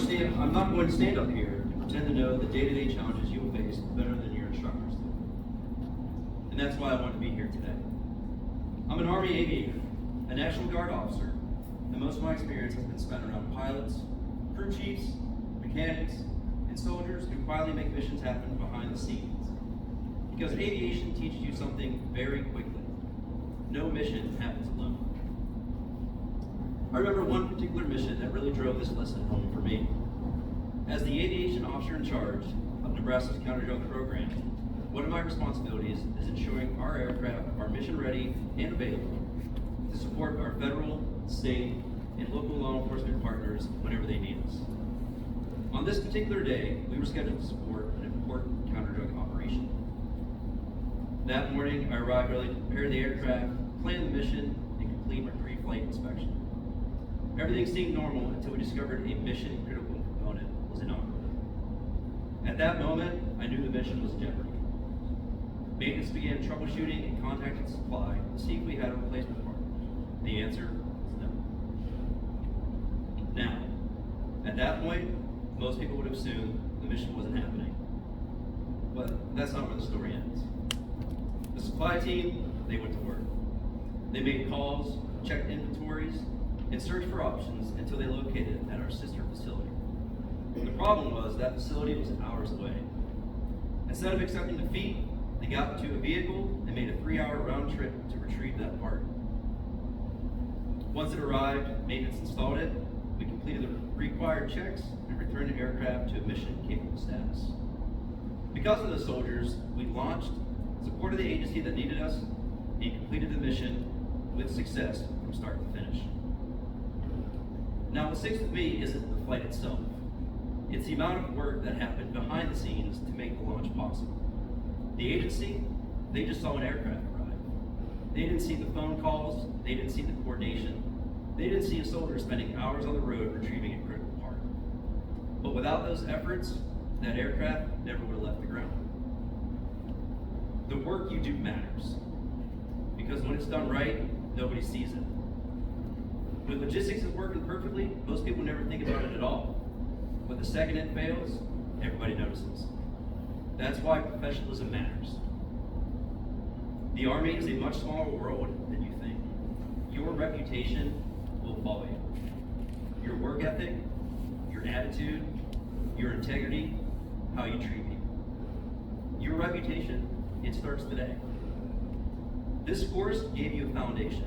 I'm not going to stand up here and pretend to know the day-to-day challenges you will face better than your instructors do. And that's why I want to be here today. I'm an Army aviator, a National Guard officer, and most of my experience has been spent around pilots, crew chiefs, mechanics, and soldiers who quietly make missions happen behind the scenes. Because aviation teaches you something very quickly. No mission happens alone. I remember one particular mission that really drove this lesson home for me. As the aviation officer in charge of Nebraska's counter-drone program, one of my responsibilities is ensuring our aircraft are mission ready and available to support our federal, state, and local law enforcement partners whenever they need us. On this particular day, we were scheduled to support an important counter-drug operation. That morning, I arrived early to prepare the aircraft, plan the mission, and complete my pre-flight inspection. Everything seemed normal until we discovered a mission-critical component was inoperable. At that moment, I knew the mission was in jeopardy. Maintenance began troubleshooting and contacted supply to see if we had a replacement part. The answer was no. Now, at that point, most people would have assumed the mission wasn't happening. But that's not where the story ends. The supply team, they went to work. They made calls, checked inventories, and searched for options until they located it at our sister facility. The problem was that facility was hours away. Instead of accepting defeat, they got into a vehicle and made a 3-hour round trip to retrieve that part. Once it arrived, maintenance installed it, we completed the required checks and returned the aircraft to a mission-capable status. Because of the soldiers, we launched, supported the agency that needed us, and completed the mission with success from start to finish. Now, what sticks with me isn't the flight itself. It's the amount of work that happened behind the scenes to make the launch possible. The agency, they just saw an aircraft arrive. They didn't see the phone calls, they didn't see the coordination, they didn't see a soldier spending hours on the road retrieving a critical part. But without those efforts, that aircraft never would have left the ground. The work you do matters, because when it's done right, nobody sees it. When logistics is working perfectly, most people never think about it at all. But the second it fails, everybody notices. That's why professionalism matters. The Army is a much smaller world than you think. Your reputation will follow you. Your work ethic, your attitude, your integrity, how you treat people. Your reputation, it starts today. This course gave you a foundation.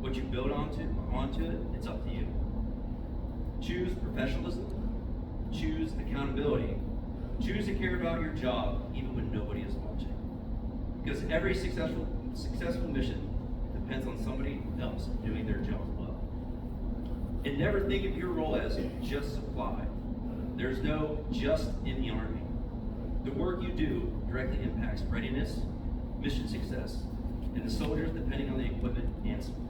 What you build onto it, it's up to you. Choose professionalism, choose accountability, choose to care about your job even when nobody is watching. Because every successful mission depends on somebody else doing their job well. And never think of your role as just supply. There's no just in the Army. The work you do directly impacts readiness, mission success, and the soldiers depending on the equipment and support.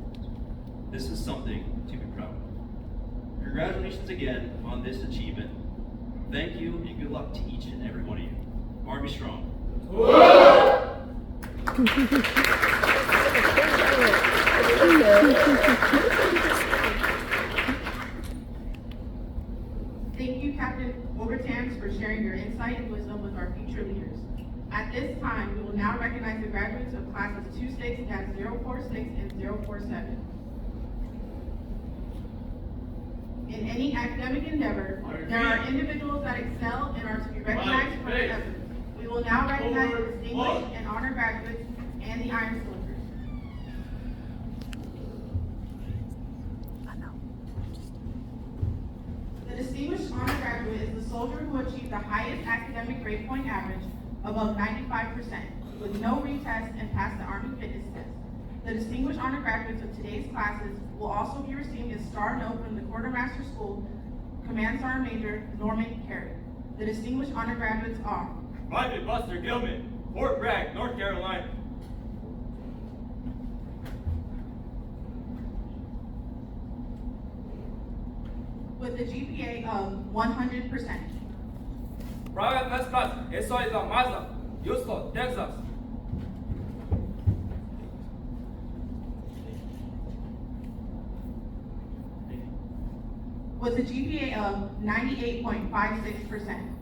This is something to be proud of. Congratulations again on this achievement. Thank you and good luck to each and every one of you. Army strong. Thank you, Captain Overtams, for sharing your insight and wisdom with our future leaders. At this time, we will now recognize the graduates of classes 26-046 and 047. In any academic endeavor, there are individuals that excel and are to be recognized for their efforts. We will now recognize the distinguished and honored graduates and the Iron Soldiers. The distinguished honor graduate is the soldier who achieved the highest academic grade point average, above 95%, with no retest and passed the Army fitness test. The distinguished honor graduates of today's classes will also be receiving a Star Note from the Quartermaster School Command Sergeant Major Norman Carey. The distinguished honor graduates are Private Buster Gilman, Fort Bragg, North Carolina. with a GPA of 100%. Private First Class, SOS Mazda, Houston, Texas. With with a GPA of 98.56%.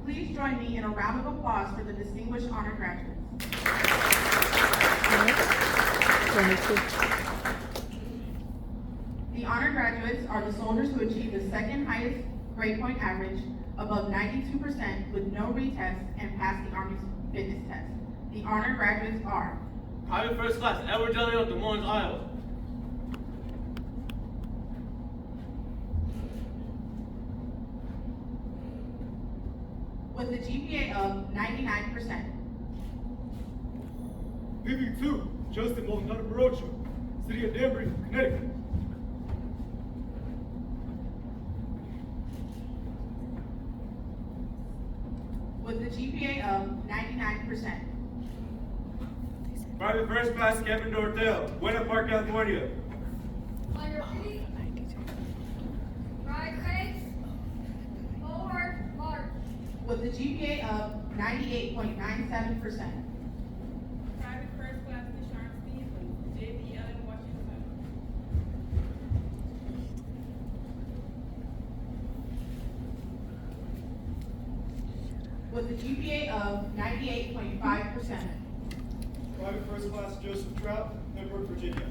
Please join me in a round of applause for the distinguished honor graduates. The honor graduates are the soldiers who achieved the second highest grade point average, above 92% with no retest, and passed the Army's fitness test. The honor graduates are Private First Class Edward Delio, Des Moines, Iowa. with a GPA of 99%. BB2, Justin Maldonado Barocho, City of Danbury, Connecticut. With a GPA of 99%. Private First Class Kevin Dortel, Buena Park, California. With a GPA of 98.97%. Private First Class Deshaun Stevens, JBL in Washington. With a GPA of 98.5%. Private First Class Joseph Trout, Pembroke, Virginia.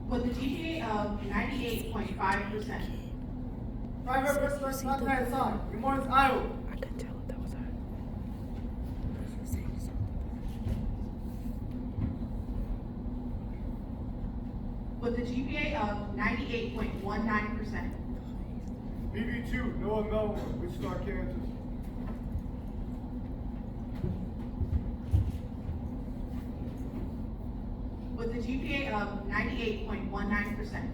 With a GPA of 98.5%. Private First Class Matt Son, Des Moines, Iowa. I couldn't tell if that was her. With a GPA of 98.19%. BB2, Noah Melvin, Wichita, Kansas. With a GPA of 98.19%.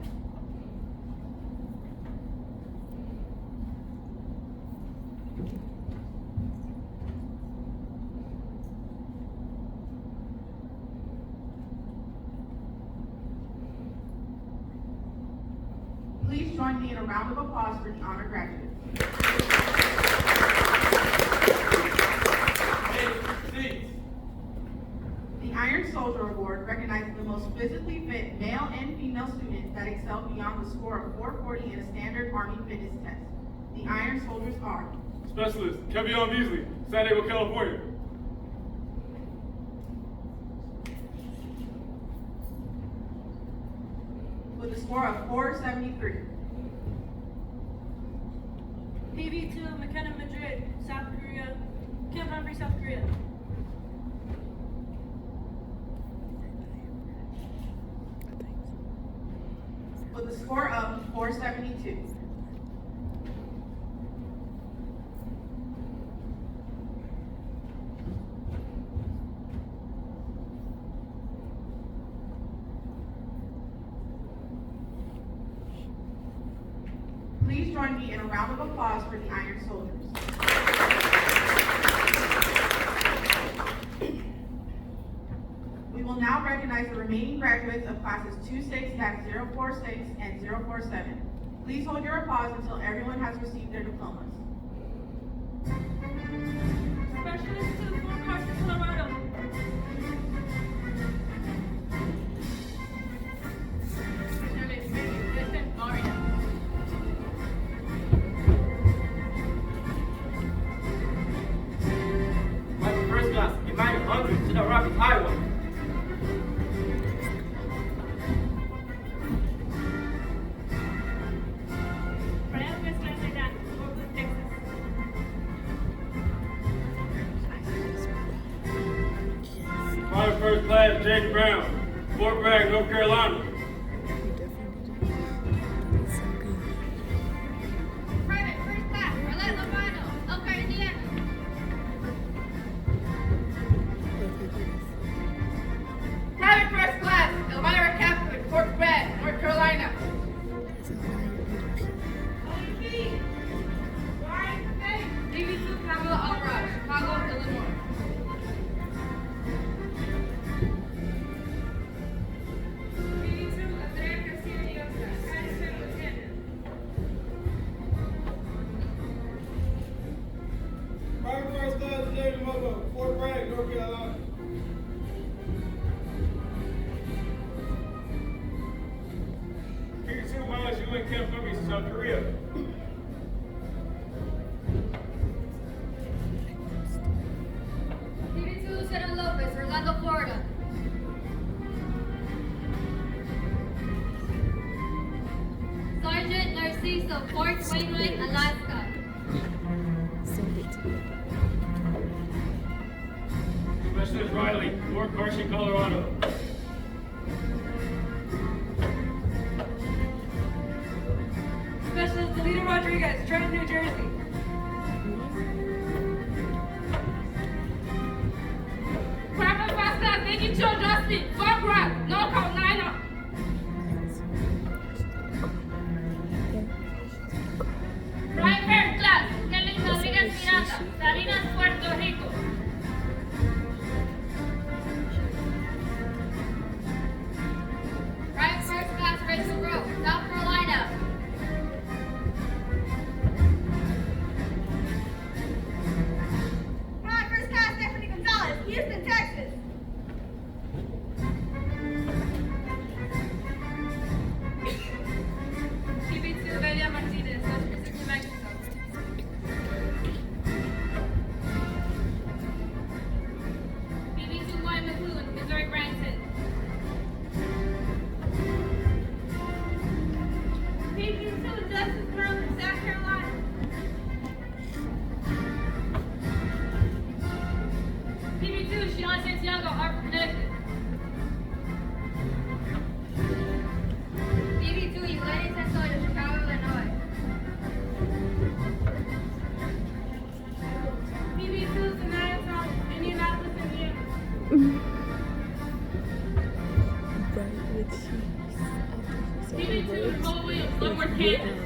Please join me in a round of applause for the honor graduates. The Iron Soldier Award recognizes the most physically fit male and female students that excel beyond the score of 440 in a standard Army fitness test. The Iron Soldiers are Specialist Kevion Beasley, San Diego, California. with a score of 473. PV2, McKenna, Madrid, South Korea, Camp Humphrey, South Korea. With a score of 472. Please join me in a round of applause for the Iron Soldiers. We will now recognize the remaining graduates of classes 26-046 and 047. Please hold your applause until everyone has received their diplomas. Specialist to Fort Carson, Colorado. Michael First Class, Emmanuel Hungry, Cedar Rapids, Iowa. Private First Class, Jake Brown, Fort Bragg, North Carolina. Private First Class, Arlette Lombardo, Elkhart, Indiana. Private First Class, Elvira Catholic, Fort Bragg, North Carolina. DB2 Pamela Alvarado, Chicago, Illinois. join Camp Army, South Korea. TV2 Sarah Lopez, Orlando, Florida. Sergeant Narciso, Fort Wainwright, Alaska. Specialist Riley, Fort Carson, Colorado. Specialist Delita Rodriguez, Trenton, New Jersey. Private First Class Navy Joe Dusty, Fort Bragg, North Carolina. Private First Class Kelly Rodriguez Miranda, Salinas, Puerto Rico. Private First Class Rachel Grove, South Carolina. Private First Class Stephanie Gonzalez, Houston, Texas. TV2 Velia Martinez, Los Cruces, New Mexico. BB2 Lloyd McLuhan, Missouri Branson. BB2 Justice Burley, South Carolina. BB2 Sheila Santiago, Hartford, Connecticut. BB2 Elaine Santoyo, Chicago, Illinois. BB2 Sanaya Tom, Indianapolis, Indiana. BB2 Nicole Williams, Leavenworth, Kansas.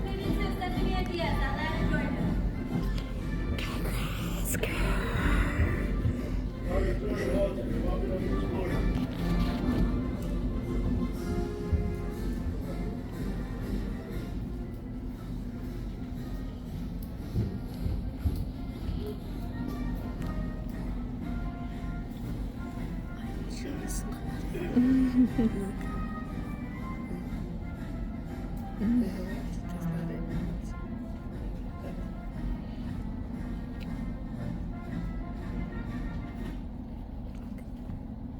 BB2 Stephanie Diaz, Atlanta, Georgia.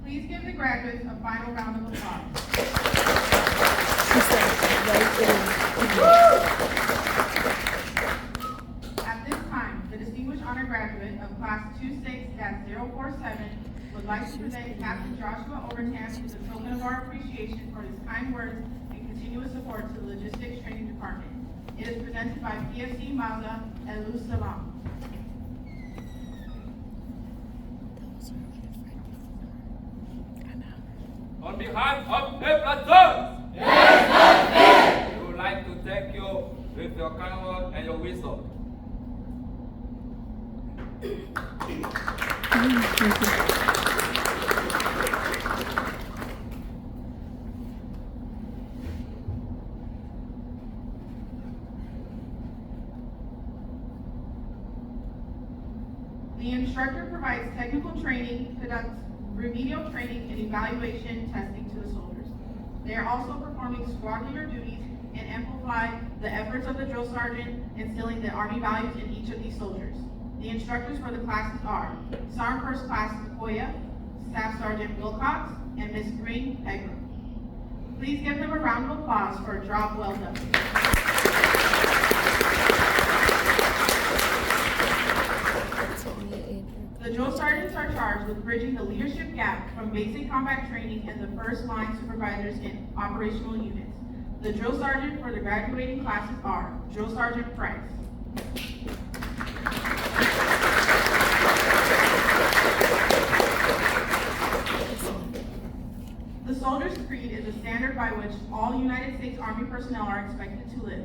Please give the graduates a final round of applause. At this time, the distinguished honor graduate of class 26-047 would like to present Captain Joshua Overton with a token of our appreciation for his kind words and continuous support to the Logistics Training Department. It is presented by PFC Maza and Luz Salam. On behalf of the platoon, we would like to thank you with your kind word and your wisdom. The instructor provides technical training, conducts remedial training, and evaluation testing to the soldiers. They are also performing squad leader duties and amplify the efforts of the drill sergeant, instilling the Army values in each of these soldiers. The instructors for the classes are Sergeant First Class Sequoia, Staff Sergeant Wilcox, and Miss Green Pegram. Please give them a round of applause for a job well done. The drill sergeants are charged with bridging the leadership gap from basic combat training and the first line supervisors in operational units. The drill sergeant for the graduating classes are Drill Sergeant Price. The Soldier's Creed is a standard by which all United States Army personnel are expected to live.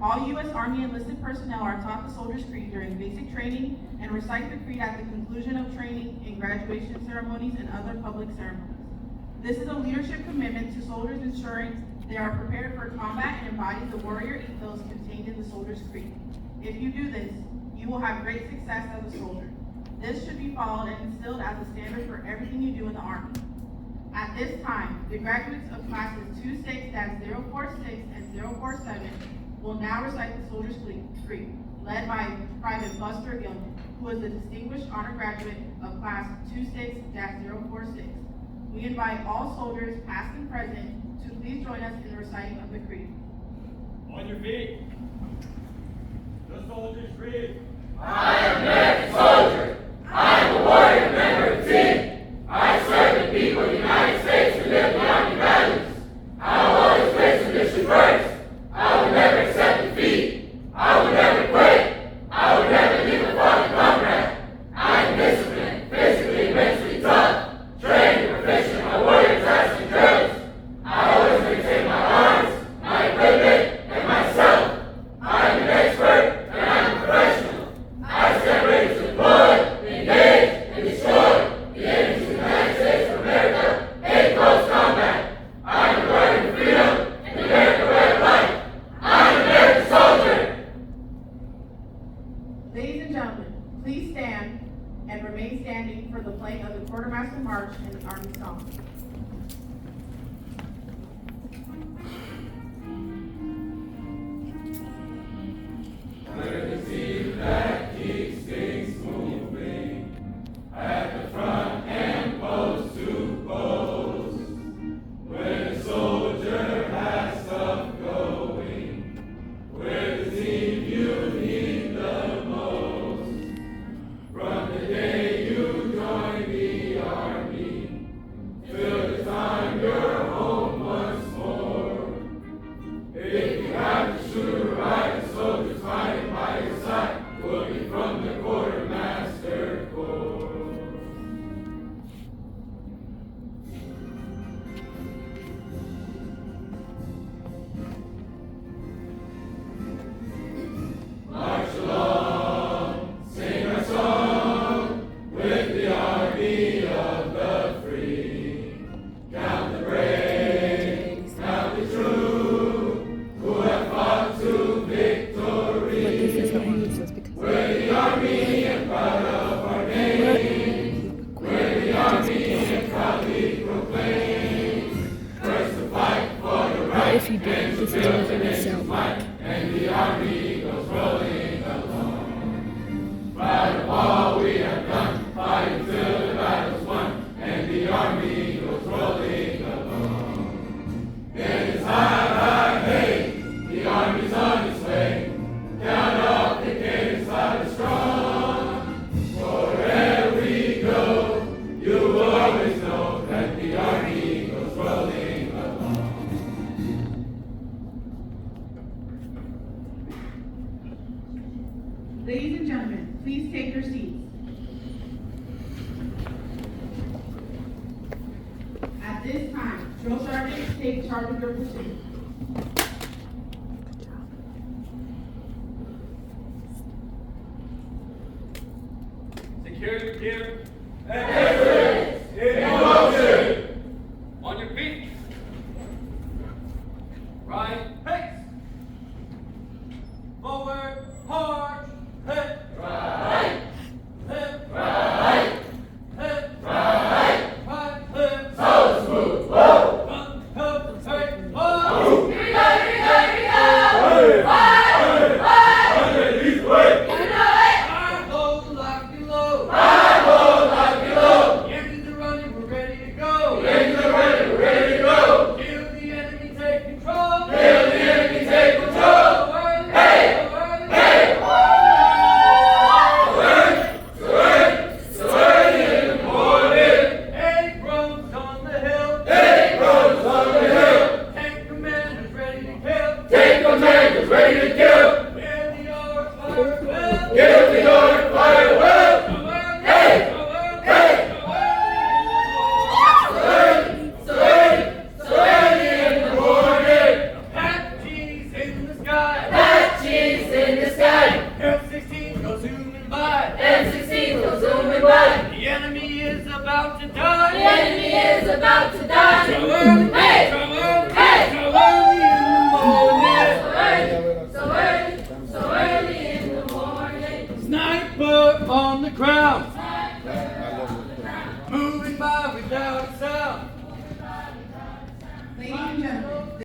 All U.S. Army enlisted personnel are taught the Soldier's Creed during basic training and recite the creed at the conclusion of training, in graduation ceremonies, and other public ceremonies. This is a leadership commitment to soldiers, ensuring they are prepared for combat and embody the warrior ethos contained in the Soldier's Creed. If you do this, you will have great success as a soldier. This should be followed and instilled as a standard for everything you do in the Army. At this time, the graduates of classes 26-046 and 047 will now recite the Soldier's Creed, led by Private Buster Gilman, who is a distinguished honor graduate of class 26-046. We invite all soldiers, past and present, to please join us in the reciting of the Creed. On your feet. The Soldier's Creed. I am an American soldier. I am a warrior member of the team. I serve the people of the United States who live in the Army values. I will always place the mission first. I will never accept defeat. I will never quit. I will never leave a fallen comrade. I am disciplined, physically and mentally tough, trained and proficient in my warrior tasks and drills. I always maintain my arms, my equipment, and myself. I am an expert and I am a professional. I stand ready to deploy, engage, and destroy the enemies of the United States of America in close combat. I am a guardian of freedom and the American way of life. I am an American soldier. Ladies and gentlemen, please stand and remain standing for the playing of the Quartermaster March and the Army Song. We're the team that keeps things moving at the front and post to post. When a soldier has stuff going, we're the team you need the most. From the day you join the Army till the time you're home once more. If you have to shoot or ride, the soldiers fighting by your side will be from the Quartermaster Corps. March along, sing our song with the army of the free. Count the brave, count the true, who have fought to victory. We're the army and proud of our name. We're the army and proudly proclaim. First to fight for the right, If you did, this is what it would sound like. and the army goes rolling along. Proud of all we have done, fighting till the battle's won, and the army goes rolling along. It is high, high, hey, the army's on its way. Count off the cadence loud and strong. Wherever we go, you will always know that the army goes rolling along. Ladies and gentlemen, please take your seats. At this time, drill sergeants take charge of your platoon. Security gear. Excellence in motion. On your feet. Right pace. Forward, march, hip. Right, Hip. right, Hip. right. Right, hip. Toes move, whoa. One, two, three, four. Move. Here we go, here we go, here we go. Right, right. Lead the way. You know it. High, low, lock and low. High, low, lock and low. The engines are running, we're ready to go. The engines are ready, we're ready to go. Kill the enemy, take control. Kill the enemy, take control. Hey, hey. So early in the morning. 8 roads on the hill. 8 roads on the hill. Tank commanders ready to kill. Take commanders ready to kill. Kill the orc, fire well. Kill the orc, fire well. So early, Hey, so early, hey. so early. So early in the morning. Apaches in the sky. Apaches in the sky. F-16 goes zooming by. M16 goes zooming by. The enemy is about to die. The enemy is about to die. So early, Hey, so early, hey. so early in the morning. So early, so early in the morning. Sniper on the ground. Moving by without a sound. and gentlemen,